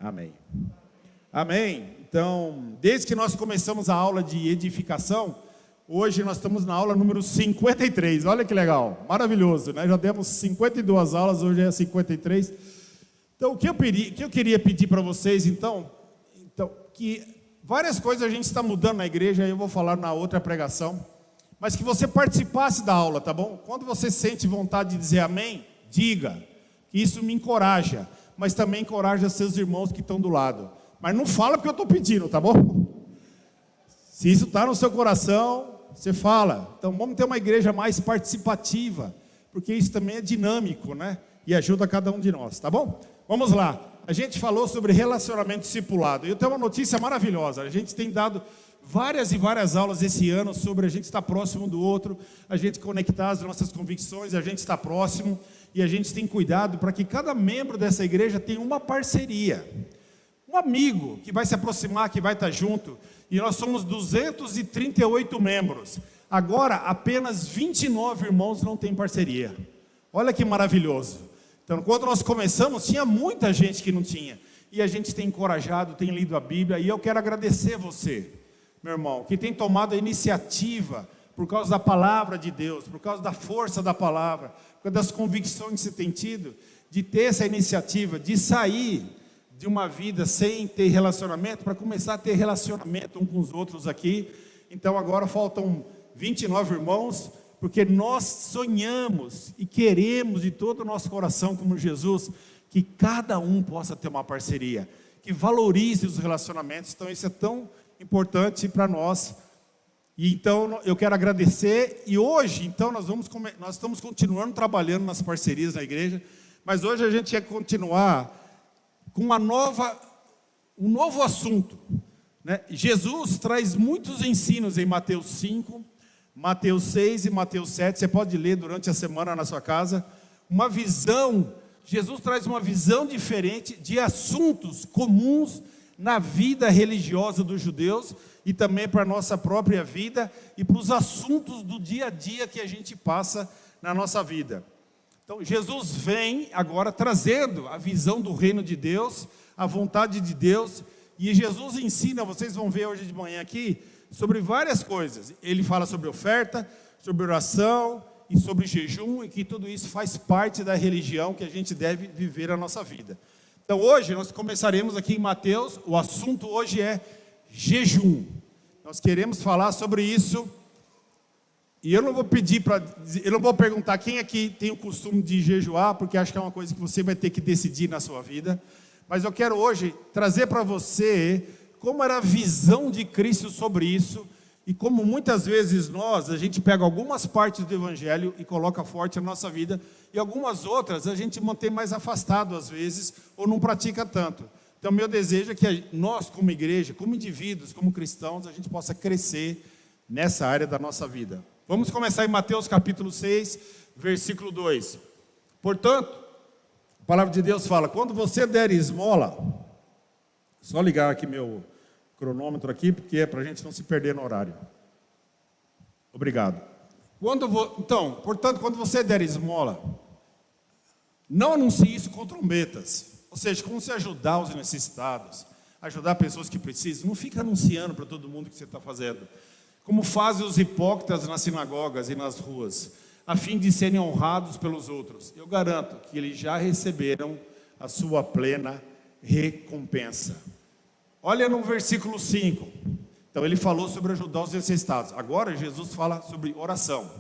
Amém. Amém. Então, desde que nós começamos a aula de edificação, hoje nós estamos na aula número 53. Olha que legal, maravilhoso, né? Já demos 52 aulas, hoje é 53. Então, o que eu queria pedir para vocês, então, que várias coisas a gente está mudando na igreja, aí eu vou falar na outra pregação, mas que você participasse da aula, tá bom? Quando você sente vontade de dizer amém, diga, que isso me encoraja, mas também encoraja seus irmãos que estão do lado. Mas não fala porque eu estou pedindo, tá bom? Se isso está no seu coração, você fala. Então vamos ter uma igreja mais participativa, porque isso também é dinâmico, né? E ajuda cada um de nós, tá bom? Vamos lá. A gente falou sobre relacionamento discipulado. E eu tenho uma notícia maravilhosa. A gente tem dado várias e várias aulas esse ano sobre a gente estar próximo do outro, a gente conectar as nossas convicções, a gente estar próximo. E a gente tem cuidado para que cada membro dessa igreja tenha uma parceria. Um amigo que vai se aproximar, que vai estar junto. E nós somos 238 membros. Agora, apenas 29 irmãos não têm parceria. Olha que maravilhoso. Então, quando nós começamos, tinha muita gente que não tinha. E a gente tem encorajado, tem lido a Bíblia. E eu quero agradecer você, meu irmão, que tem tomado a iniciativa por causa da palavra de Deus, por causa da força da palavra, por causa das convicções que você tem tido, de ter essa iniciativa, de sair de uma vida sem ter relacionamento, para começar a ter relacionamento uns com os outros aqui. Então agora faltam 29 irmãos, porque nós sonhamos e queremos de todo o nosso coração, como Jesus, que cada um possa ter uma parceria, que valorize os relacionamentos. Então isso é tão importante para nós. E então eu quero agradecer. E hoje então nós estamos continuando trabalhando nas parcerias na igreja, mas hoje a gente quer continuar com um novo assunto, né? Jesus traz muitos ensinos em Mateus 5, Mateus 6 e Mateus 7, você pode ler durante a semana na sua casa, uma visão. Jesus traz uma visão diferente de assuntos comuns na vida religiosa dos judeus e também para a nossa própria vida e para os assuntos do dia a dia que a gente passa na nossa vida. Então Jesus vem agora trazendo a visão do reino de Deus, a vontade de Deus, e Jesus ensina, vocês vão ver hoje de manhã aqui, sobre várias coisas. Ele fala sobre oferta, sobre oração e sobre jejum, e que tudo isso faz parte da religião que a gente deve viver a nossa vida. Então hoje nós começaremos aqui em Mateus, o assunto hoje é jejum. Nós queremos falar sobre isso. E eu não vou perguntar quem aqui tem o costume de jejuar, porque acho que é uma coisa que você vai ter que decidir na sua vida. Mas eu quero hoje trazer para você como era a visão de Cristo sobre isso, e como muitas vezes a gente pega algumas partes do Evangelho e coloca forte na nossa vida, e algumas outras a gente mantém mais afastado às vezes, ou não pratica tanto. Então meu desejo é que nós como igreja, como indivíduos, como cristãos, a gente possa crescer nessa área da nossa vida. Vamos começar em Mateus capítulo 6, versículo 2. Portanto, a palavra de Deus fala, quando você der esmola, só ligar aqui meu cronômetro aqui, porque é para a gente não se perder no horário. Obrigado. Portanto, quando você der esmola, não anuncie isso com trombetas, ou seja, como se ajudar os necessitados, ajudar pessoas que precisam, não fica anunciando para todo mundo o que você está fazendo, como fazem os hipócritas nas sinagogas e nas ruas, a fim de serem honrados pelos outros. Eu garanto que eles já receberam a sua plena recompensa. Olha no versículo 5. Então ele falou sobre ajudar os necessitados. Agora Jesus fala sobre oração.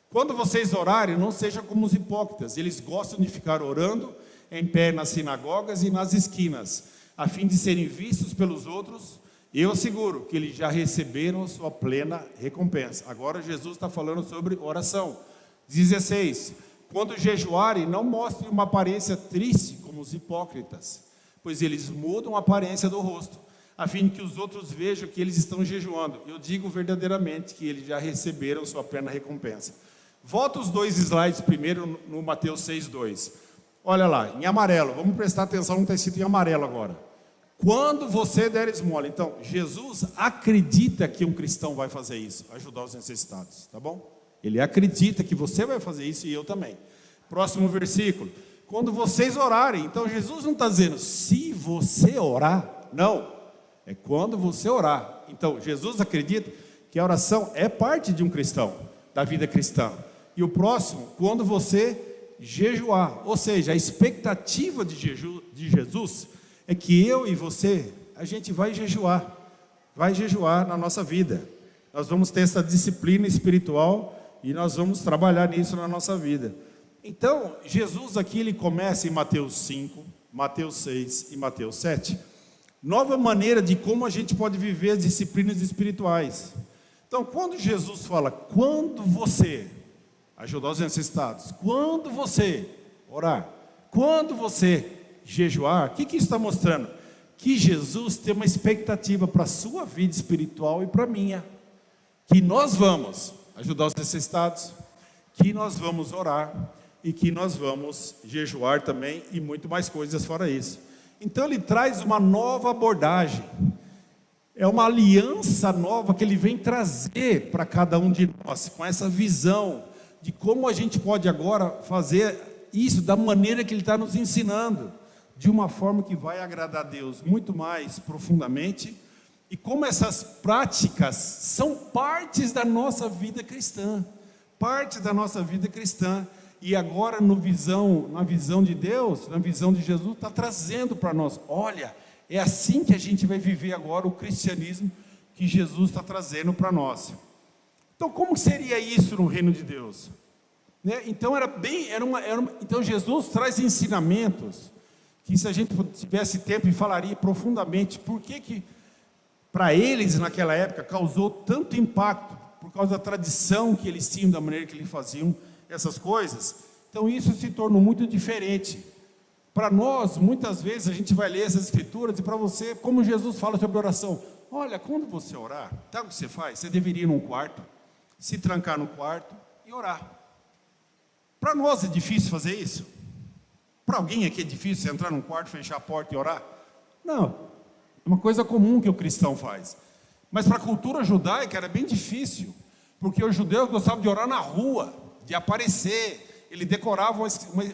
Quando vocês orarem, não sejam como os hipócritas. Eles gostam de ficar orando em pé nas sinagogas e nas esquinas, a fim de serem vistos pelos outros. Eu asseguro que eles já receberam sua plena recompensa. Agora Jesus está falando sobre oração. 16. Quando jejuarem, não mostrem uma aparência triste como os hipócritas, pois eles mudam a aparência do rosto, a fim de que os outros vejam que eles estão jejuando. Eu digo verdadeiramente que eles já receberam sua plena recompensa. Volta os 2 slides primeiro no Mateus 6:2. Olha lá, em amarelo, vamos prestar atenção no que está escrito em amarelo agora. Quando você der esmola. Então, Jesus acredita que um cristão vai fazer isso, ajudar os necessitados, tá bom? Ele acredita que você vai fazer isso e eu também. Próximo versículo. quando vocês orarem. Então Jesus não está dizendo, se você orar, não, é quando você orar. Então Jesus acredita que a oração é parte de um cristão, da vida cristã. E o próximo, quando você jejuar, ou seja, a expectativa de Jesus é que eu e você, a gente vai jejuar na nossa vida. Nós vamos ter essa disciplina espiritual e nós vamos trabalhar nisso na nossa vida. Então, Jesus aqui, ele começa em Mateus 5, Mateus 6 e Mateus 7, nova maneira de como a gente pode viver as disciplinas espirituais. Então, quando Jesus fala, quando você ajudar os necessitados, quando você orar, quando você jejuar, o que isso está mostrando? Que Jesus tem uma expectativa para a sua vida espiritual e para a minha, que nós vamos ajudar os necessitados, que nós vamos orar e que nós vamos jejuar também e muito mais coisas fora isso. Então ele traz uma nova abordagem, é uma aliança nova que ele vem trazer para cada um de nós, com essa visão de como a gente pode agora fazer isso da maneira que ele está nos ensinando, de uma forma que vai agradar a Deus muito mais profundamente, e como essas práticas são partes da nossa vida cristã, e agora na visão de Deus, na visão de Jesus, está trazendo para nós, olha, é assim que a gente vai viver agora o cristianismo que Jesus está trazendo para nós. Então, como seria isso no reino de Deus? Né? Então, então Jesus traz ensinamentos que, se a gente tivesse tempo, falaria profundamente por que para eles naquela época causou tanto impacto, por causa da tradição que eles tinham, da maneira que eles faziam essas coisas. Então isso se tornou muito diferente. Para nós, muitas vezes a gente vai ler essas escrituras, e para você, como Jesus fala sobre oração, olha, quando você orar, sabe o que você faz? Você deveria ir num quarto, se trancar no quarto e orar. Para nós é difícil fazer isso? Para alguém aqui é difícil você entrar num quarto, fechar a porta e orar? Não, é uma coisa comum que o cristão faz. Mas para a cultura judaica era bem difícil, porque os judeus gostavam de orar na rua, de aparecer. Ele decorava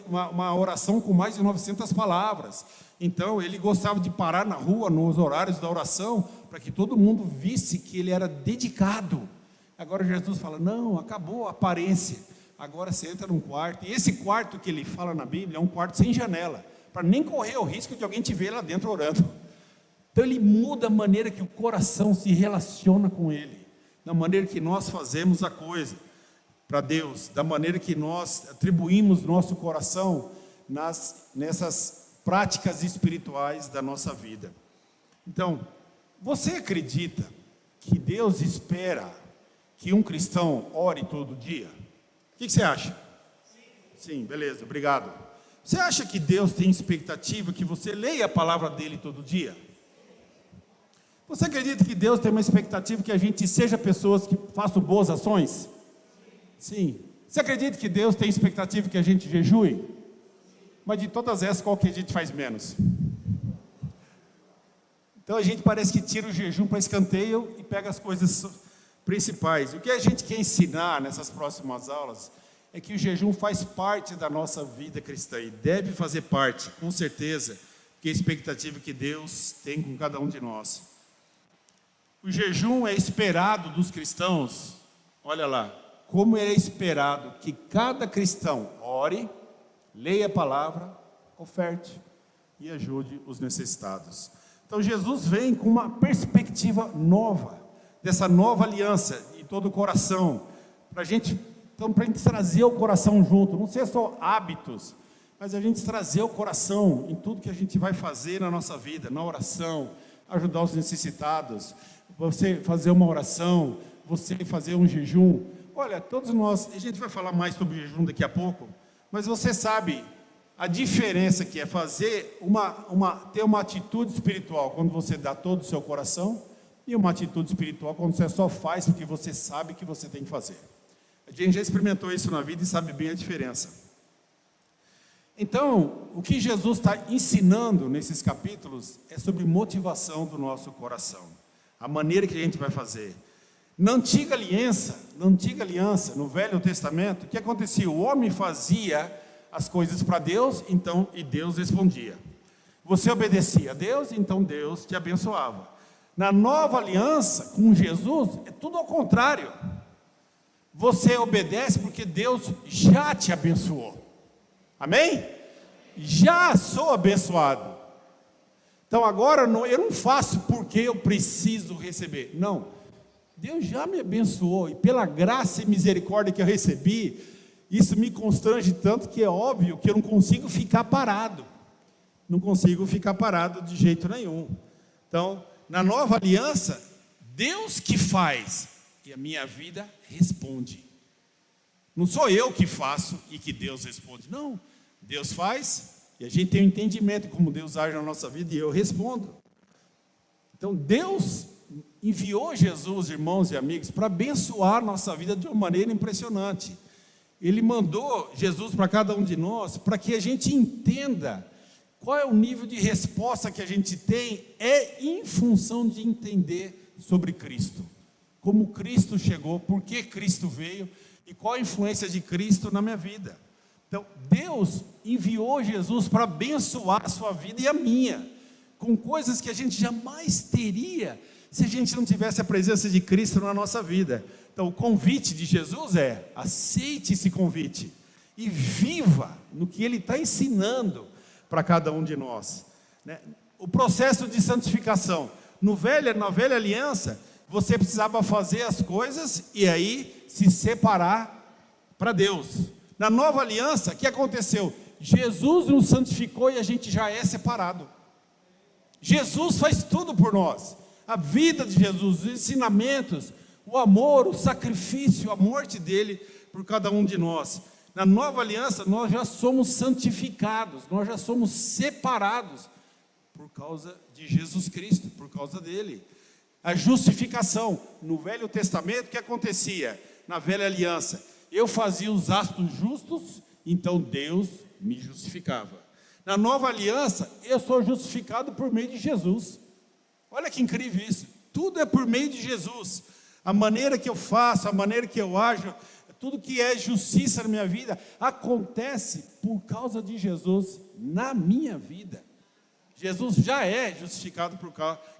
uma oração com mais de 900 palavras. Então ele gostava de parar na rua, nos horários da oração, para que todo mundo visse que ele era dedicado. Agora Jesus fala, não, acabou a aparência, agora você entra num quarto, e esse quarto que ele fala na Bíblia é um quarto sem janela, para nem correr o risco de alguém te ver lá dentro orando. Então ele muda a maneira que o coração se relaciona com ele, da maneira que nós fazemos a coisa para Deus, da maneira que nós atribuímos nosso coração nessas práticas espirituais da nossa vida. Então, você acredita que Deus espera que um cristão ore todo dia? O que você acha? Sim, beleza, obrigado. Você acha que Deus tem expectativa que você leia a palavra dele todo dia? Você acredita que Deus tem uma expectativa que a gente seja pessoas que façam boas ações? Sim. Você acredita que Deus tem expectativa que a gente jejue? Mas de todas essas, qual que a gente faz menos? Então a gente parece que tira o jejum para escanteio e pega as coisas principais. O que a gente quer ensinar nessas próximas aulas é que o jejum faz parte da nossa vida cristã e deve fazer parte, com certeza, que a expectativa que Deus tem com cada um de nós. O jejum é esperado dos cristãos, olha lá, como é esperado que cada cristão ore, leia a palavra, oferte e ajude os necessitados. Então Jesus vem com uma perspectiva nova, dessa nova aliança em todo o coração, para a gente trazer o coração junto, não ser só hábitos, mas a gente trazer o coração em tudo que a gente vai fazer na nossa vida, na oração, ajudar os necessitados, você fazer uma oração, você fazer um jejum. Olha, todos nós, a gente vai falar mais sobre jejum daqui a pouco, mas você sabe a diferença que é fazer ter uma atitude espiritual quando você dá todo o seu coração, e uma atitude espiritual quando você só faz porque você sabe que você tem que fazer. A gente já experimentou isso na vida e sabe bem a diferença. Então, o que Jesus está ensinando nesses capítulos é sobre motivação do nosso coração, a maneira que a gente vai fazer. Na antiga aliança, no Velho Testamento, o que acontecia? O homem fazia as coisas para Deus, então, e Deus respondia. Você obedecia a Deus, então Deus te abençoava. Na nova aliança com Jesus, é tudo ao contrário. Você obedece porque Deus já te abençoou. Amém? Já sou abençoado. Então agora eu não faço porque eu preciso receber. Não. Deus já me abençoou. E pela graça e misericórdia que eu recebi, isso me constrange tanto que é óbvio que eu não consigo ficar parado. Não consigo ficar parado de jeito nenhum. Então, na nova aliança, Deus que faz e a minha vida responde. Não sou eu que faço e que Deus responde. Não, Deus faz e a gente tem um entendimento como Deus age na nossa vida e eu respondo. Então, Deus enviou Jesus, irmãos e amigos, para abençoar a nossa vida de uma maneira impressionante. Ele mandou Jesus para cada um de nós para que a gente entenda qual é o nível de resposta que a gente tem em função de entender sobre Cristo. Como Cristo chegou, por que Cristo veio e qual a influência de Cristo na minha vida. Então, Deus enviou Jesus para abençoar a sua vida e a minha, com coisas que a gente jamais teria se a gente não tivesse a presença de Cristo na nossa vida. Então, o convite de Jesus é: aceite esse convite e viva no que Ele está ensinando para cada um de nós, né? O processo de santificação, na velha aliança, você precisava fazer as coisas e aí se separar para Deus. Na nova aliança, o que aconteceu? Jesus nos santificou e a gente já é separado. Jesus faz tudo por nós. A vida de Jesus, os ensinamentos, o amor, o sacrifício, a morte dele por cada um de nós. Na nova aliança, nós já somos santificados, nós já somos separados por causa de Jesus Cristo, por causa dele. A justificação, no Velho Testamento, o que acontecia? Na velha aliança, eu fazia os atos justos, então Deus me justificava. Na nova aliança, eu sou justificado por meio de Jesus. Olha que incrível isso, tudo é por meio de Jesus. A maneira que eu faço, a maneira que eu ajo, tudo que é justiça na minha vida, acontece por causa de Jesus na minha vida. Jesus já é justificado por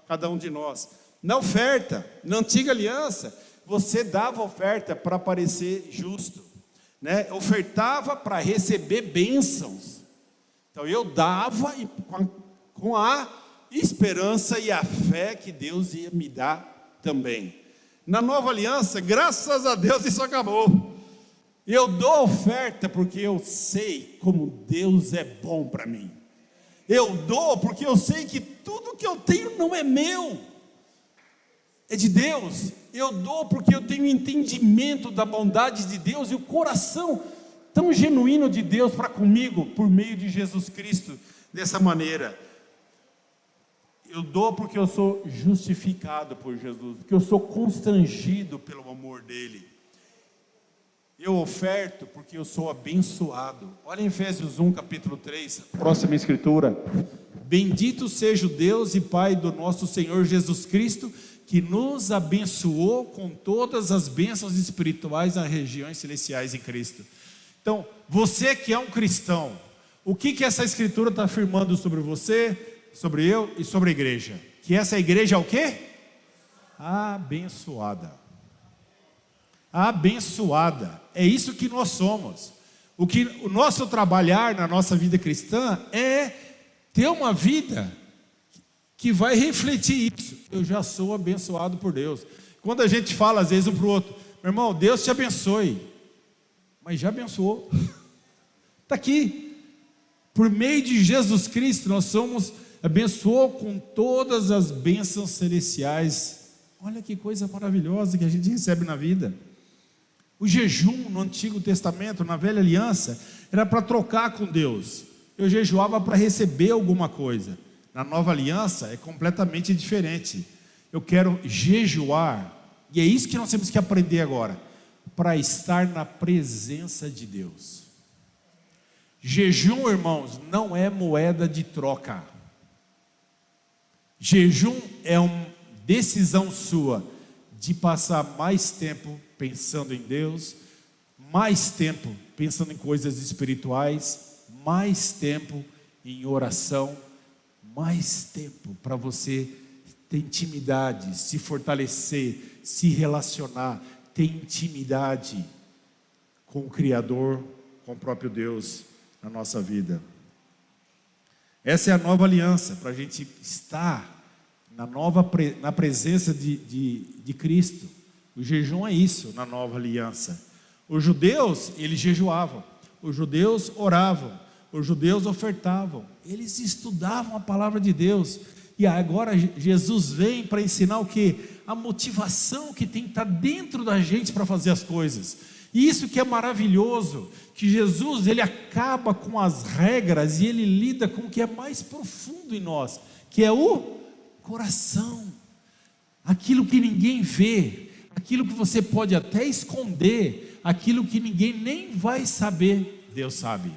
cada um de nós. Na oferta, na antiga aliança, você dava oferta para parecer justo, né? Ofertava para receber bênçãos. Então eu dava com a esperança e a fé que Deus ia me dar também. Na nova aliança, graças a Deus, isso acabou. Eu dou oferta porque eu sei como Deus é bom para mim. Eu dou porque eu sei que tudo que eu tenho não é meu, é de Deus. Eu dou porque eu tenho entendimento da bondade de Deus e o coração tão genuíno de Deus para comigo, por meio de Jesus Cristo, dessa maneira. Eu dou porque eu sou justificado por Jesus, porque eu sou constrangido pelo amor dele. Eu oferto porque eu sou abençoado. Olha em Efésios 1, capítulo 3, próxima escritura. Bendito seja o Deus e Pai do nosso Senhor Jesus Cristo, que nos abençoou com todas as bênçãos espirituais nas regiões celestiais em Cristo. Então, você que é um cristão, o que essa escritura está afirmando sobre você, sobre eu e sobre a igreja? Que essa igreja é o quê? Abençoada. Abençoada. É isso que nós somos. O nosso trabalhar na nossa vida cristã é ter uma vida que vai refletir isso. Eu já sou abençoado por Deus. Quando a gente fala às vezes um para o outro: meu irmão, Deus te abençoe. Mas já abençoou. Está aqui. Por meio de Jesus Cristo, nós somos abençoou com todas as bênçãos celestiais. Olha que coisa maravilhosa que a gente recebe na vida. O jejum no Antigo Testamento, na Velha Aliança, era para trocar com Deus. Eu jejuava para receber alguma coisa. Na Nova Aliança é completamente diferente. Eu quero jejuar, e é isso que nós temos que aprender agora, para estar na presença de Deus. Jejum, irmãos, não é moeda de troca. Jejum é uma decisão sua de passar mais tempo pensando em Deus, mais tempo pensando em coisas espirituais, mais tempo em oração, mais tempo para você ter intimidade, se fortalecer, se relacionar, ter intimidade com o Criador, com o próprio Deus na nossa vida. Essa é a nova aliança, para a gente estar na presença de Cristo. O jejum é isso, na nova aliança. Os judeus, eles jejuavam, os judeus oravam, os judeus ofertavam, eles estudavam a palavra de Deus. E agora Jesus vem para ensinar o quê? A motivação que tem que estar dentro da gente para fazer as coisas. E isso que é maravilhoso, que Jesus, ele acaba com as regras e ele lida com o que é mais profundo em nós, que é o coração. Aquilo que ninguém vê, aquilo que você pode até esconder, aquilo que ninguém nem vai saber, Deus sabe.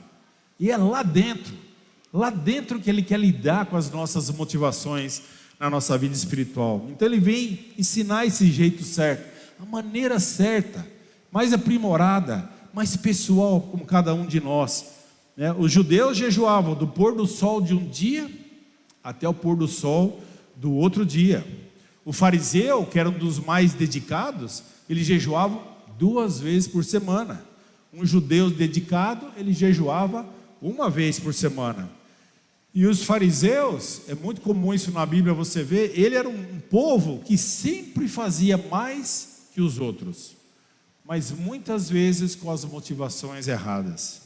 E é lá dentro que ele quer lidar com as nossas motivações na nossa vida espiritual. Então ele vem ensinar esse jeito certo, a maneira certa, mais aprimorada, mais pessoal, como cada um de nós, né? Os judeus jejuavam do pôr do sol de um dia até o pôr do sol do outro dia. O fariseu, que era um dos mais dedicados, ele jejuava 2 vezes por semana. Um judeu dedicado, ele jejuava 1 vez por semana. E os fariseus, é muito comum isso na Bíblia você ver, ele era um povo que sempre fazia mais que os outros, mas muitas vezes com as motivações erradas,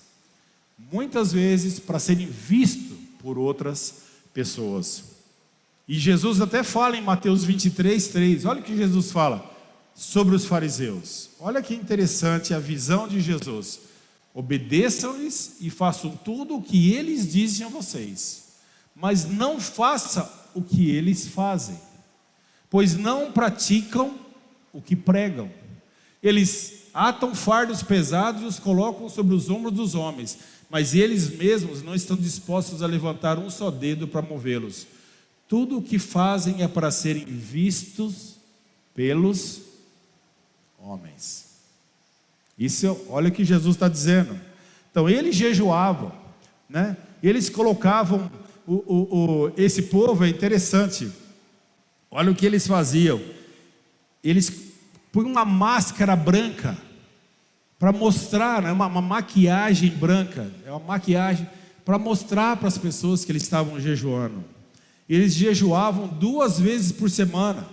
muitas vezes para serem vistos por outras pessoas. E Jesus até fala em Mateus 23:3, olha o que Jesus fala sobre os fariseus. Olha que interessante a visão de Jesus: obedeçam-lhes e façam tudo o que eles dizem a vocês, mas não façam o que eles fazem, pois não praticam o que pregam. Eles atam fardos pesados e os colocam sobre os ombros dos homens, mas eles mesmos não estão dispostos a levantar um só dedo para movê-los. Tudo o que fazem é para serem vistos pelos homens. Isso, olha o que Jesus está dizendo. Então eles jejuavam, né? Eles colocavam esse povo, é interessante. Olha o que eles faziam. Eles põe uma máscara branca para mostrar, né, uma maquiagem branca, é uma maquiagem para mostrar para as pessoas que eles estavam jejuando. Eles jejuavam 2 vezes por semana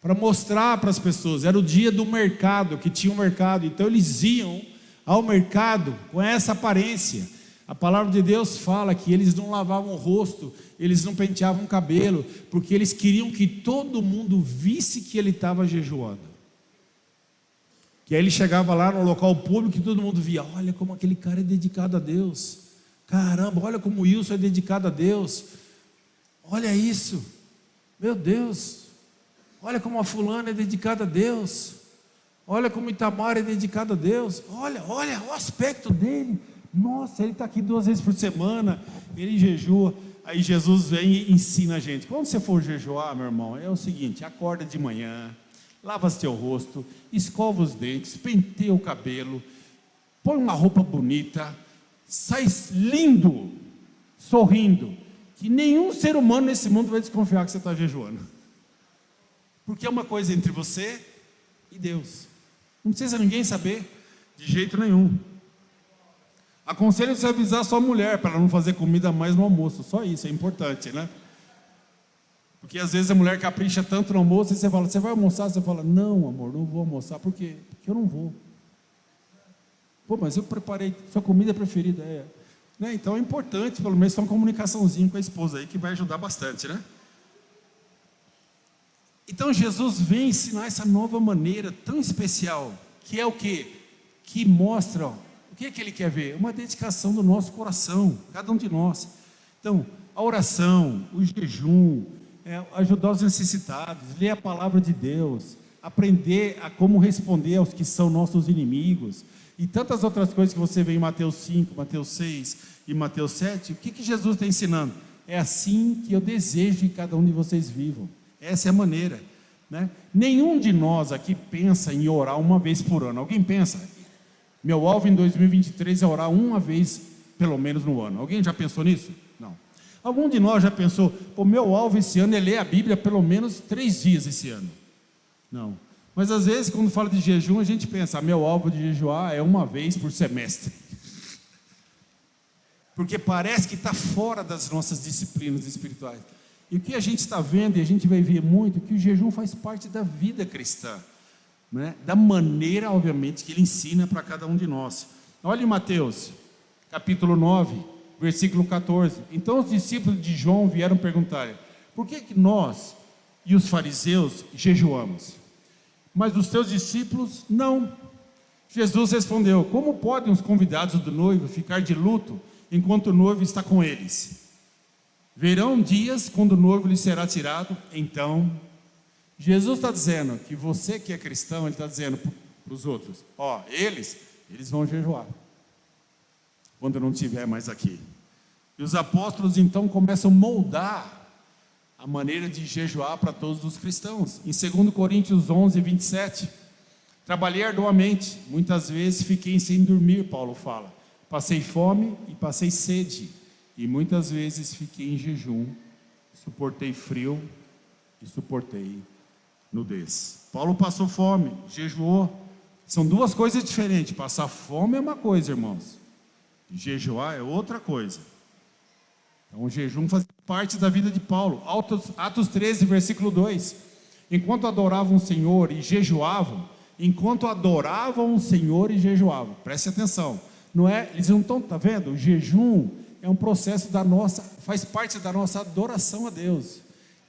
para mostrar para as pessoas. Era o dia do mercado, que tinha um mercado, então eles iam ao mercado com essa aparência. A palavra de Deus fala que eles não lavavam o rosto, eles não penteavam o cabelo, porque eles queriam que todo mundo visse que ele estava jejuando. Que aí ele chegava lá no local público e todo mundo via: olha como aquele cara é dedicado a Deus, caramba, olha como o Wilson é dedicado a Deus, olha isso, meu Deus, olha como a fulana é dedicada a Deus, olha como Itamar é dedicado a Deus, olha o aspecto dele. Nossa, ele está aqui 2 vezes por semana, ele jejua. Aí Jesus vem e ensina a gente: quando você for jejuar, meu irmão, é o seguinte: acorda de manhã, lava seu rosto, escova os dentes, penteia o cabelo, põe uma roupa bonita, sai lindo, sorrindo, que nenhum ser humano nesse mundo vai desconfiar que você está jejuando, porque é uma coisa entre você e Deus, não precisa ninguém saber, de jeito nenhum. Aconselho você a avisar sua mulher para ela não fazer comida mais no almoço, só isso, é importante, né? Porque às vezes a mulher capricha tanto no almoço e você fala: você vai almoçar? Você fala: não, amor, não vou almoçar. Por quê? Porque eu não vou. Pô, mas eu preparei, sua comida preferida é... né? Então é importante, pelo menos, ter uma comunicaçãozinha com a esposa aí, que vai ajudar bastante, né? Então Jesus vem ensinar essa nova maneira tão especial, que é o quê? Que mostra... o que é que ele quer ver? Uma dedicação do nosso coração, cada um de nós. Então, a oração, o jejum, ajudar os necessitados, ler a palavra de Deus, aprender a como responder aos que são nossos inimigos, e tantas outras coisas que você vê em Mateus 5, Mateus 6 e Mateus 7. O que Jesus está ensinando? É assim que eu desejo que cada um de vocês vivam. Essa é a maneira, né? Nenhum de nós aqui pensa em orar 1 vez por ano. Alguém pensa? Meu alvo em 2023 é orar uma vez, pelo menos, no ano. Alguém já pensou nisso? Não. Algum de nós já pensou, o meu alvo esse ano é ler a Bíblia pelo menos 3 dias esse ano? Não. Mas às vezes, quando fala de jejum, a gente pensa, meu alvo de jejuar é uma vez por semestre. Porque parece que está fora das nossas disciplinas espirituais. E o que a gente está vendo, e a gente vai ver muito, que o jejum faz parte da vida cristã, né? Da maneira, obviamente, que ele ensina para cada um de nós. Olha em Mateus, capítulo 9, versículo 14. Então os discípulos de João vieram perguntar, por que nós e os fariseus jejuamos, mas os teus discípulos não? Jesus respondeu, como podem os convidados do noivo ficar de luto enquanto o noivo está com eles? Virão dias quando o noivo lhe será tirado, então... Jesus está dizendo que você que é cristão, ele está dizendo para os outros, eles vão jejuar, quando não estiver mais aqui. E os apóstolos então começam a moldar a maneira de jejuar para todos os cristãos. Em 2 Coríntios 11, 27, trabalhei arduamente, muitas vezes fiquei sem dormir, Paulo fala. Passei fome e passei sede, e muitas vezes fiquei em jejum, suportei frio e suportei nudez. Paulo passou fome, jejuou. São duas coisas diferentes. Passar fome é uma coisa, irmãos. Jejuar é outra coisa. Então o jejum faz parte da vida de Paulo. Atos 13, versículo 2. Enquanto adoravam o Senhor e jejuavam, preste atenção. Não é, eles não estão, tá vendo? O jejum é um processo faz parte da nossa adoração a Deus.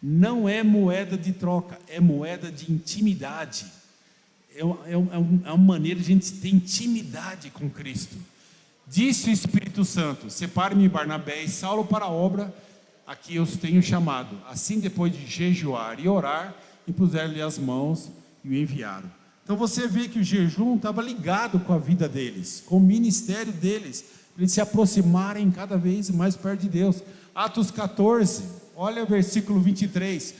Não é moeda de troca, é moeda de intimidade. É uma maneira de a gente ter intimidade com Cristo. Disse o Espírito Santo, separe-me Barnabé e Saulo para a obra a que eu os tenho chamado. Assim, depois de jejuar e orar, impuseram-lhe as mãos e o enviaram. Então você vê que o jejum estava ligado com a vida deles, com o ministério deles, para eles se aproximarem cada vez mais perto de Deus. Atos 14, olha o versículo 23.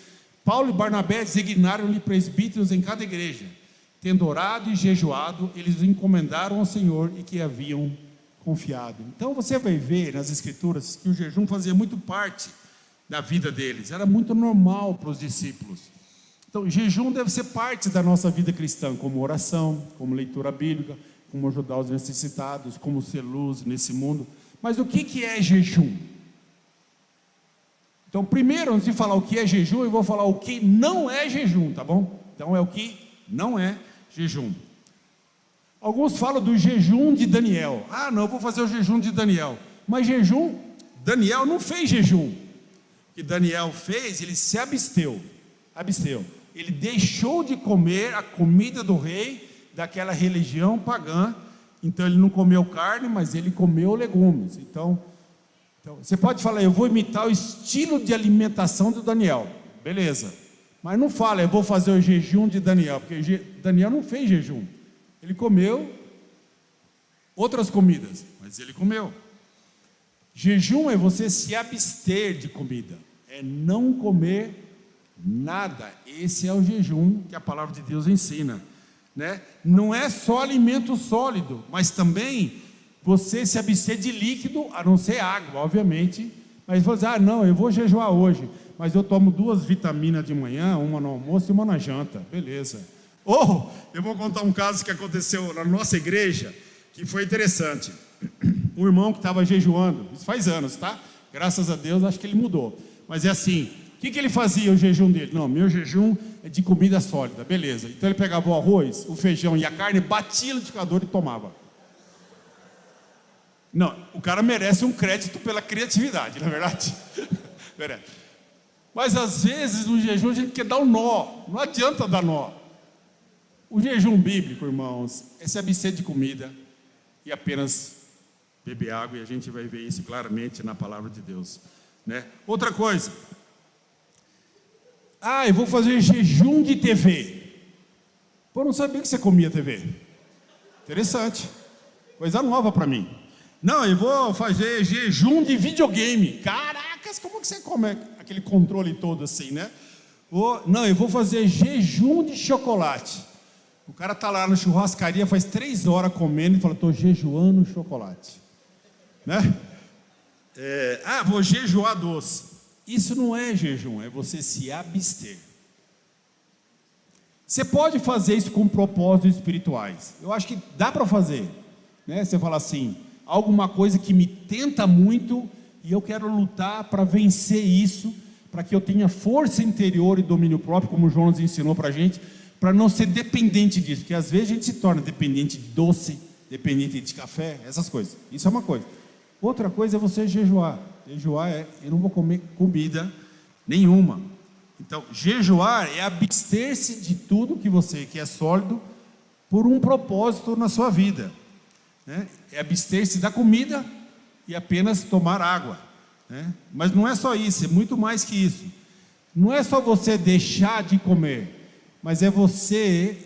Paulo e Barnabé designaram-lhe presbíteros em cada igreja. Tendo orado e jejuado, eles encomendaram ao Senhor e que haviam confiado. Então você vai ver nas escrituras que o jejum fazia muito parte da vida deles. Era muito normal para os discípulos. Então o jejum deve ser parte da nossa vida cristã, como oração, como leitura bíblica, como ajudar os necessitados, como ser luz nesse mundo. Mas o que é jejum? Então, primeiro, antes de falar o que é jejum, eu vou falar o que não é jejum, tá bom? Então, é o que não é jejum. Alguns falam do jejum de Daniel. Não, eu vou fazer o jejum de Daniel. Mas jejum, Daniel não fez jejum. O que Daniel fez, ele se absteu. Ele deixou de comer a comida do rei daquela religião pagã. Então, ele não comeu carne, mas ele comeu legumes. Então, você pode falar, eu vou imitar o estilo de alimentação do Daniel, beleza, mas não fala, eu vou fazer o jejum de Daniel, porque Daniel não fez jejum, ele comeu outras comidas, mas ele comeu. Jejum é você se abster de comida, é não comer nada. Esse é o jejum que a palavra de Deus ensina, né? Não é só alimento sólido, mas também você se abster de líquido, a não ser água, obviamente. Mas você dizer, não, eu vou jejuar hoje, mas eu tomo 2 vitaminas de manhã, uma no almoço e uma na janta, beleza. Eu vou contar um caso que aconteceu na nossa igreja, que foi interessante. Um irmão que estava jejuando, isso faz anos, tá? Graças a Deus, acho que ele mudou. Mas é assim, o que ele fazia, o jejum dele? Não, meu jejum é de comida sólida, beleza. Então ele pegava o arroz, o feijão e a carne, batia no liquidificador e tomava. Não, o cara merece um crédito pela criatividade, não é verdade? Mas às vezes no jejum a gente quer dar um nó, não adianta dar nó. O jejum bíblico, irmãos, é se abster de comida e apenas beber água, e a gente vai ver isso claramente na palavra de Deus, né? Outra coisa, eu vou fazer jejum de TV. Pô, eu não sabia que você comia TV. Interessante, coisa nova para mim. Não, eu vou fazer jejum de videogame. Caracas, como que você come aquele controle todo assim, né? Não, eu vou fazer jejum de chocolate. O cara está lá na churrascaria faz 3 horas comendo e fala, estou jejuando chocolate. Né? Vou jejuar doce. Isso não é jejum, é você se abster. Você pode fazer isso com propósitos espirituais. Eu acho que dá para fazer. Né? Você fala assim, alguma coisa que me tenta muito e eu quero lutar para vencer isso, para que eu tenha força interior e domínio próprio, como o João nos ensinou para a gente, para não ser dependente disso, porque às vezes a gente se torna dependente de doce, dependente de café, essas coisas. Isso é uma coisa. Outra coisa é você jejuar. Jejuar eu não vou comer comida nenhuma. Então, jejuar é abster-se de tudo que é sólido por um propósito na sua vida. Né? É abster-se da comida e apenas tomar água. Né? Mas não é só isso, é muito mais que isso. Não é só você deixar de comer, mas é você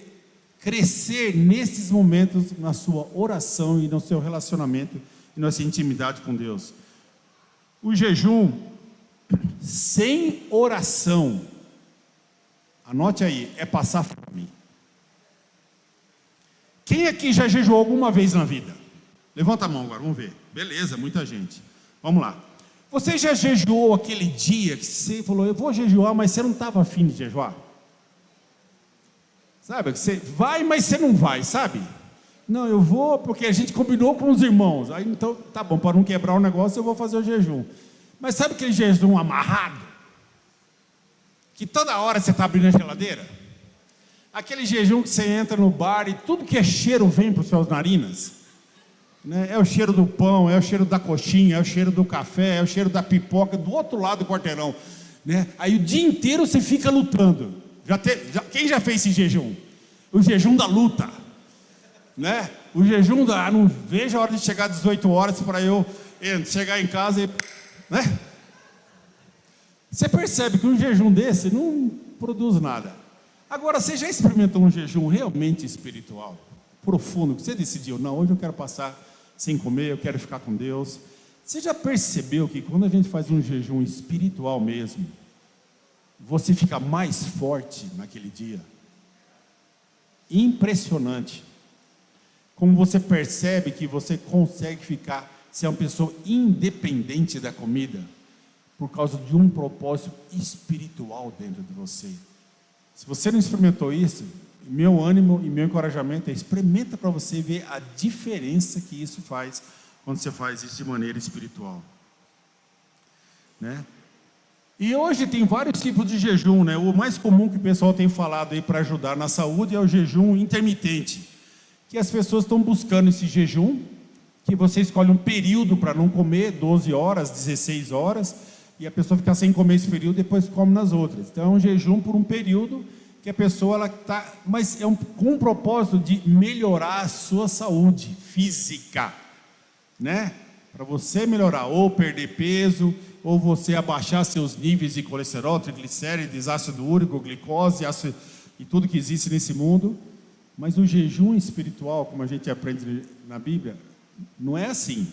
crescer nesses momentos na sua oração e no seu relacionamento e na sua intimidade com Deus. O jejum sem oração, anote aí, é passar fome. Quem aqui já jejuou alguma vez na vida? Levanta a mão agora, vamos ver. Beleza, muita gente. Vamos lá. Você já jejuou aquele dia que você falou, eu vou jejuar, mas você não estava afim de jejuar? Sabe, que você vai, mas você não vai, sabe? Não, eu vou porque a gente combinou com os irmãos. Aí então, tá bom, para não quebrar o negócio, eu vou fazer o jejum. Mas sabe aquele jejum amarrado? Que toda hora você está abrindo a geladeira? Aquele jejum que você entra no bar e tudo que é cheiro vem para os seus narinas. Né? É o cheiro do pão, é o cheiro da coxinha, é o cheiro do café, é o cheiro da pipoca, do outro lado do quarteirão. Né? Aí o dia inteiro você fica lutando. Quem já fez esse jejum? O jejum da luta. Né? O jejum da... Não vejo a hora de chegar às 18 horas para eu chegar em casa e... Né? Você percebe que um jejum desse não produz nada. Agora, você já experimentou um jejum realmente espiritual, profundo, que você decidiu, não, hoje eu quero passar sem comer, eu quero ficar com Deus. Você já percebeu que quando a gente faz um jejum espiritual mesmo, você fica mais forte naquele dia? Impressionante. Como você percebe que você consegue ser uma pessoa independente da comida, por causa de um propósito espiritual dentro de você. Se você não experimentou isso, meu ânimo e meu encorajamento é experimenta para você ver a diferença que isso faz quando você faz isso de maneira espiritual. Né? E hoje tem vários tipos de jejum, né? O mais comum que o pessoal tem falado aí para ajudar na saúde é o jejum intermitente, que as pessoas estão buscando esse jejum, que você escolhe um período para não comer, 12 horas, 16 horas, e a pessoa fica sem comer esse período, depois come nas outras. Então é um jejum por um período que a pessoa está, mas com o propósito de melhorar a sua saúde física, né? Para você melhorar, ou perder peso, ou você abaixar seus níveis de colesterol, triglicérides, ácido úrico, glicose, ácido, e tudo que existe nesse mundo. Mas o jejum espiritual, como a gente aprende na Bíblia, não é assim.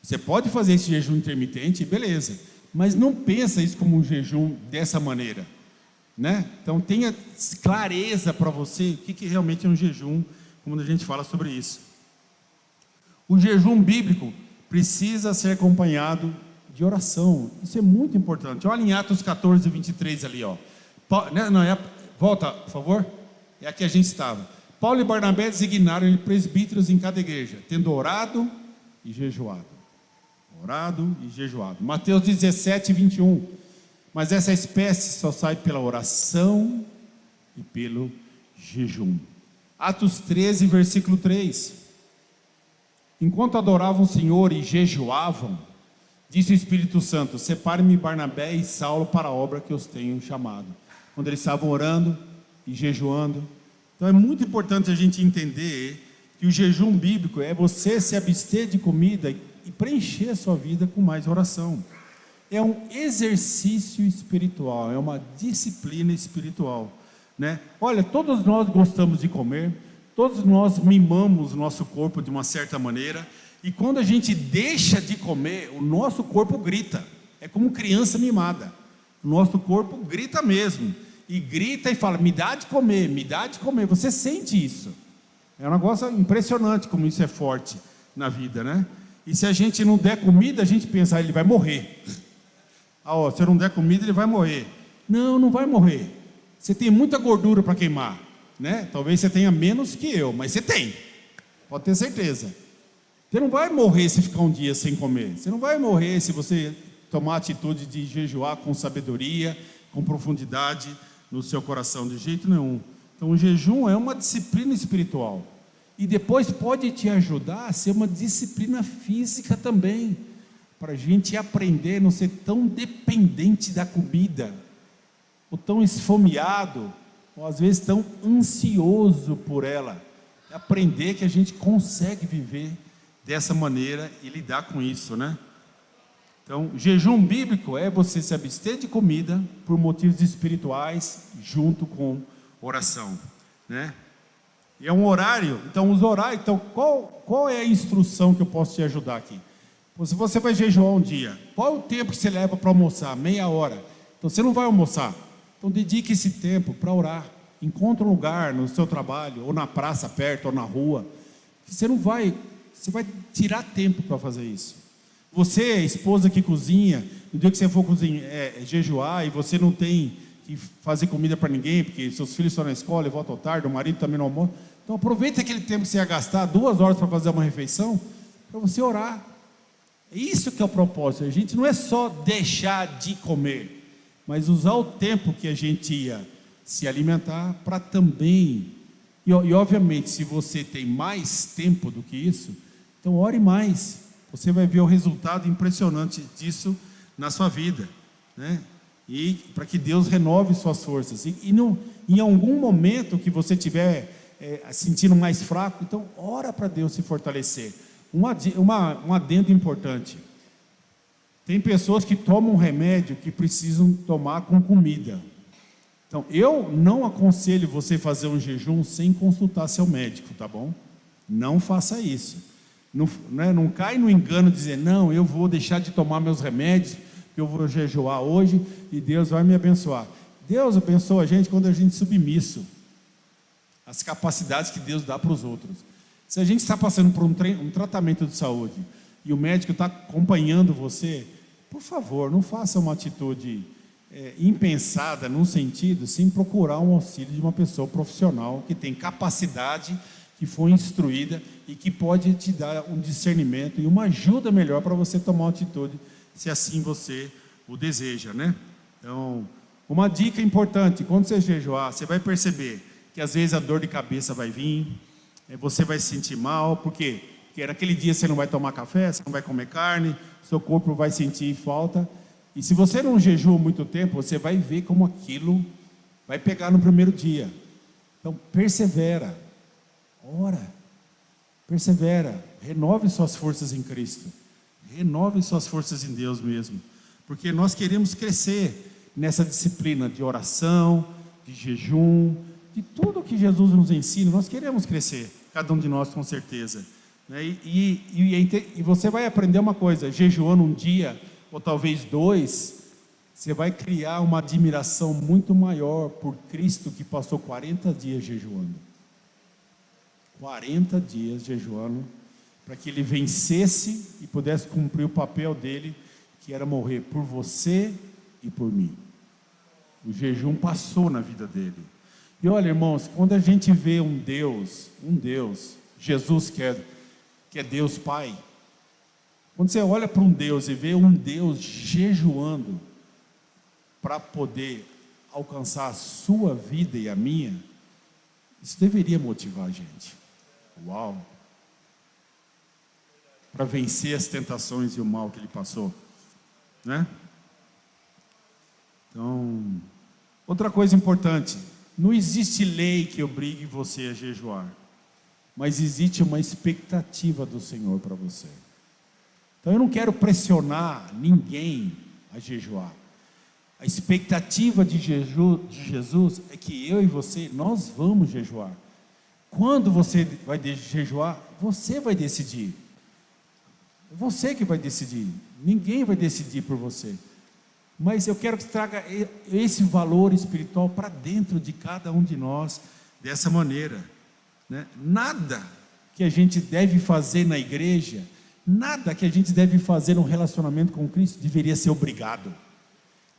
Você pode fazer esse jejum intermitente, beleza, mas não pensa isso como um jejum dessa maneira, né? Então tenha clareza para você o que realmente é um jejum, quando a gente fala sobre isso. O jejum bíblico precisa ser acompanhado de oração. Isso é muito importante. Olha em Atos 14, 23 ali, ó. Volta, por favor. É aqui a gente estava. Paulo e Barnabé designaram presbíteros em cada igreja, tendo orado e jejuado. Orado e jejuado. Mateus 17, 21. Mas essa espécie só sai pela oração e pelo jejum. Atos 13, versículo 3. Enquanto adoravam o Senhor e jejuavam, disse o Espírito Santo: separe-me Barnabé e Saulo para a obra que os tenho chamado. Quando eles estavam orando e jejuando. Então é muito importante a gente entender que o jejum bíblico é você se abster de comida e preencher a sua vida com mais oração. É um exercício espiritual, é uma disciplina espiritual, né? Olha, todos nós gostamos de comer, todos nós mimamos o nosso corpo de uma certa maneira, e quando a gente deixa de comer, o nosso corpo grita. É como criança mimada, o nosso corpo grita mesmo. e grita e fala: me dá de comer, me dá de comer. Você sente isso. É um negócio impressionante como isso é forte na vida, né? E se a gente não der comida, a gente pensa: ele vai morrer. Se eu não der comida, ele vai morrer. Não, não vai morrer. Você tem muita gordura para queimar, né? Talvez você tenha menos que eu, mas você tem. Pode ter certeza. Você não vai morrer se ficar um dia sem comer. Você não vai morrer se você tomar a atitude de jejuar com sabedoria, com profundidade no seu coração, de jeito nenhum. Então o jejum é uma disciplina espiritual. E depois pode te ajudar a ser uma disciplina física também, para a gente aprender a não ser tão dependente da comida, ou tão esfomeado, ou às vezes tão ansioso por ela. Aprender que a gente consegue viver dessa maneira e lidar com isso, né? Então, jejum bíblico é você se abster de comida por motivos espirituais, junto com oração, né? E é um horário. Então, os horários. Então, qual é a instrução que eu posso te ajudar aqui? Se você vai jejuar um dia, qual é o tempo que você leva para almoçar? Meia hora. Então, você não vai almoçar. Então, dedique esse tempo para orar. Encontre um lugar no seu trabalho, ou na praça perto, ou na rua. Você vai tirar tempo para fazer isso. Você, esposa que cozinha, no dia que você for jejuar e você não tem que fazer comida para ninguém, porque seus filhos estão na escola e voltam tarde, o marido também não almoça. Então aproveite aquele tempo que você ia gastar 2 horas para fazer uma refeição, para você orar. É isso que é o propósito. A gente não é só deixar de comer, mas usar o tempo que a gente ia se alimentar para também. E obviamente, se você tem mais tempo do que isso, então ore mais. Você vai ver o resultado impressionante disso na sua vida, né? E para que Deus renove suas forças. Em algum momento que você estiver sentindo mais fraco, então ora para Deus se fortalecer. Um adendo importante: tem pessoas que tomam remédio que precisam tomar com comida. Então eu não aconselho você fazer um jejum sem consultar seu médico, tá bom? Não faça isso. Não cai no engano de dizer: não, eu vou deixar de tomar meus remédios, eu vou jejuar hoje e Deus vai me abençoar. Deus abençoa a gente quando a gente é submisso às capacidades que Deus dá para os outros. Se a gente está passando por um tratamento de saúde e o médico está acompanhando você, por favor, não faça uma atitude impensada num sentido, sem procurar um auxílio de uma pessoa profissional que tem capacidade, que foi instruída e que pode te dar um discernimento e uma ajuda melhor para você tomar uma atitude, se assim você o deseja, né? Então, uma dica importante: quando você jejuar, você vai perceber que às vezes a dor de cabeça vai vir, você vai se sentir mal. Por quê? Porque naquele dia você não vai tomar café, você não vai comer carne, seu corpo vai sentir falta. E se você não jejua muito tempo, você vai ver como aquilo vai pegar no primeiro dia. Então, persevera. Ora, persevera, renove suas forças em Cristo, renove suas forças em Deus mesmo, porque nós queremos crescer nessa disciplina de oração, de jejum, de tudo que Jesus nos ensina. Nós queremos crescer, cada um de nós com certeza, né? E você vai aprender uma coisa: jejuando um dia, ou talvez 2, você vai criar uma admiração muito maior por Cristo, que passou 40 dias jejuando. 40 dias jejuando, para que ele vencesse e pudesse cumprir o papel dele, que era morrer por você e por mim. O jejum passou na vida dele. E olha, irmãos, quando a gente vê um Deus, Jesus que é Deus Pai, quando você olha para um Deus e vê um Deus jejuando para poder alcançar a sua vida e a minha, isso deveria motivar a gente. Uau! Para vencer as tentações e o mal que ele passou, né? Então, outra coisa importante: não existe lei que obrigue você a jejuar, mas existe uma expectativa do Senhor para você. Então eu não quero pressionar ninguém a jejuar. A expectativa de Jesus é que eu e você, nós vamos jejuar. Quando você vai jejuar, você vai decidir. É você que vai decidir. Ninguém vai decidir por você. Mas eu quero que traga esse valor espiritual para dentro de cada um de nós, dessa maneira, né? Nada que a gente deve fazer na igreja, nada que a gente deve fazer no relacionamento com Cristo deveria ser obrigado.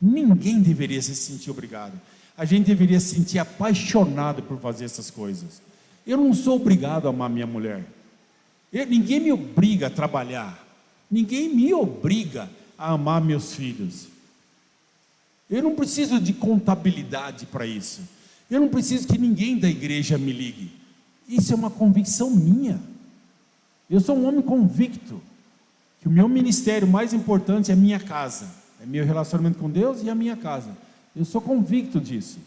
Ninguém deveria se sentir obrigado. A gente deveria se sentir apaixonado por fazer essas coisas. Eu não sou obrigado a amar minha mulher. Ninguém me obriga a trabalhar. Ninguém me obriga a amar meus filhos. Eu não preciso de contabilidade para isso. Eu não preciso que ninguém da igreja me ligue. Isso é uma convicção minha. Eu sou um homem convicto que o meu ministério mais importante é a minha casa, é meu relacionamento com Deus e a minha casa. Eu sou convicto disso.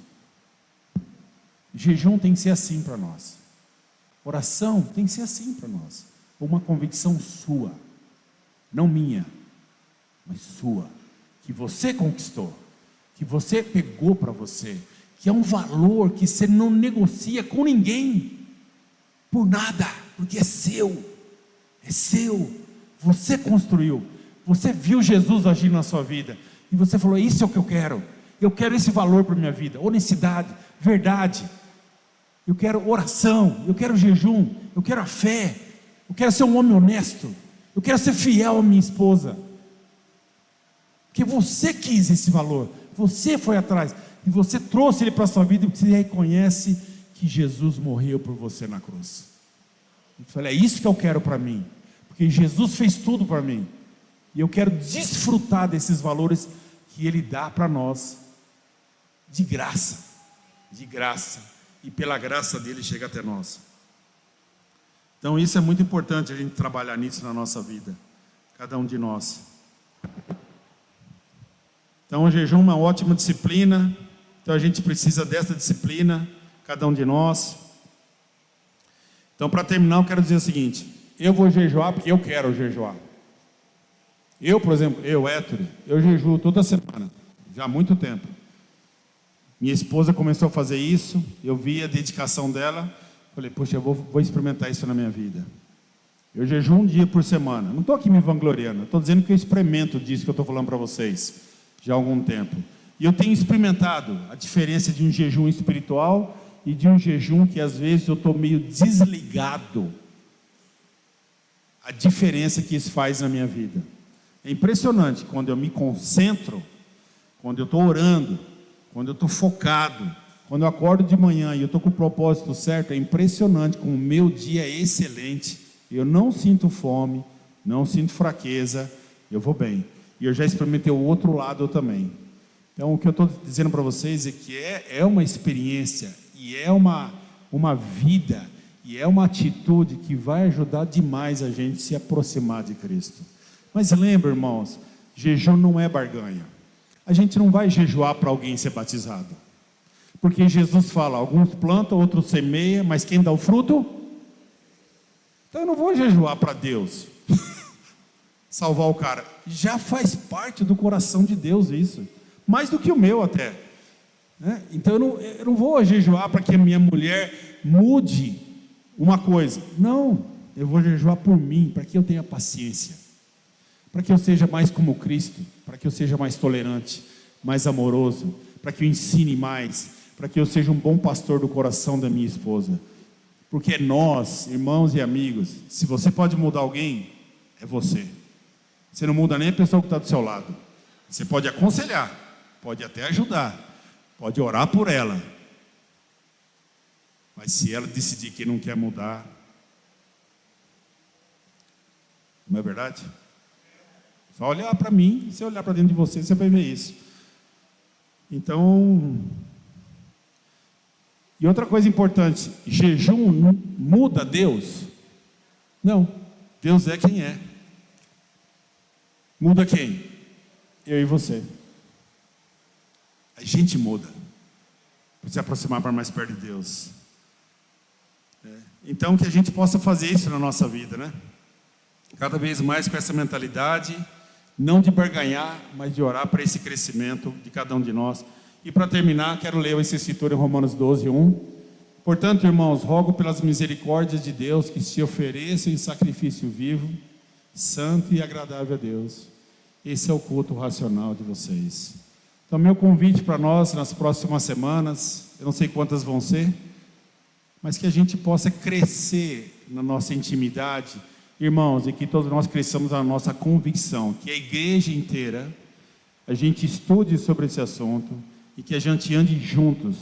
Jejum tem que ser assim para nós. Oração tem que ser assim para nós. Uma convicção sua, não minha, mas sua, que você conquistou, que você pegou para você, que é um valor que você não negocia com ninguém, por nada, porque é seu, você construiu, você viu Jesus agir na sua vida, e você falou, isso é o que eu quero esse valor para a minha vida, honestidade, verdade, eu quero oração, eu quero jejum, eu quero a fé, eu quero ser um homem honesto, eu quero ser fiel à minha esposa, porque você quis esse valor, você foi atrás, e você trouxe ele para a sua vida, e você reconhece que Jesus morreu por você na cruz. Eu falei, é isso que eu quero para mim, porque Jesus fez tudo para mim, e eu quero desfrutar desses valores que Ele dá para nós, de graça, e pela graça dEle chega até nós. Então isso é muito importante, a gente trabalhar nisso na nossa vida, cada um de nós. Então o jejum é uma ótima disciplina, então a gente precisa dessa disciplina, cada um de nós. Então para terminar eu quero dizer o seguinte, eu vou jejuar porque eu quero jejuar. Eu, por exemplo, Héctor, eu jejuo toda semana, já há muito tempo. Minha esposa começou a fazer isso, eu vi a dedicação dela, falei, poxa, eu vou experimentar isso na minha vida. Eu jejuo um dia por semana, não estou aqui me vangloriando, estou dizendo que eu experimento disso que eu estou falando para vocês, já há algum tempo. E eu tenho experimentado a diferença de um jejum espiritual e de um jejum que às vezes eu estou meio desligado. A diferença que isso faz na minha vida. É impressionante, quando eu me concentro, quando eu estou orando, quando eu estou focado, quando eu acordo de manhã e eu estou com o propósito certo, é impressionante como o meu dia é excelente, eu não sinto fome, não sinto fraqueza, eu vou bem. E eu já experimentei o outro lado também. Então o que eu estou dizendo para vocês é que é uma experiência, e é uma vida, e é uma atitude que vai ajudar demais a gente se aproximar de Cristo. Mas lembra, irmãos, jejum não é barganha. A gente não vai jejuar para alguém ser batizado. Porque Jesus fala, alguns plantam, outros semeiam, mas quem dá o fruto? Então eu não vou jejuar para Deus salvar o cara. Já faz parte do coração de Deus isso. Mais do que o meu até. Né? Então eu não vou jejuar para que a minha mulher mude uma coisa. Não, eu vou jejuar por mim, para que eu tenha paciência. Para que eu seja mais como Cristo, para que eu seja mais tolerante, mais amoroso, para que eu ensine mais, para que eu seja um bom pastor do coração da minha esposa. Porque nós, irmãos e amigos, se você pode mudar alguém, é você. Você não muda nem a pessoa que está do seu lado. Você pode aconselhar, pode até ajudar, pode orar por ela. Mas se ela decidir que não quer mudar, não é verdade? Só olhar para mim, se olhar para dentro de você, você vai ver isso. Então, e outra coisa importante, jejum não muda Deus? Não, Deus é quem é. Muda quem? Eu e você. A gente muda, para se aproximar para mais perto de Deus. Então que a gente possa fazer isso na nossa vida, né? Cada vez mais com essa mentalidade, não de barganhar, mas de orar para esse crescimento de cada um de nós. E para terminar, quero ler essa escritura em Romanos 12, 1. Portanto, irmãos, rogo pelas misericórdias de Deus que se ofereçam em sacrifício vivo, santo e agradável a Deus. Esse é o culto racional de vocês. Então, meu convite para nós nas próximas semanas, eu não sei quantas vão ser, mas que a gente possa crescer na nossa intimidade, irmãos, e que todos nós cresçamos na nossa convicção, que a igreja inteira, a gente estude sobre esse assunto, e que a gente ande juntos,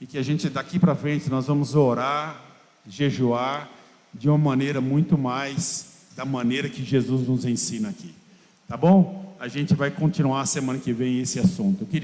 e que a gente daqui para frente nós vamos orar, jejuar, de uma maneira muito mais da maneira que Jesus nos ensina aqui. Tá bom? A gente vai continuar semana que vem esse assunto. Eu queria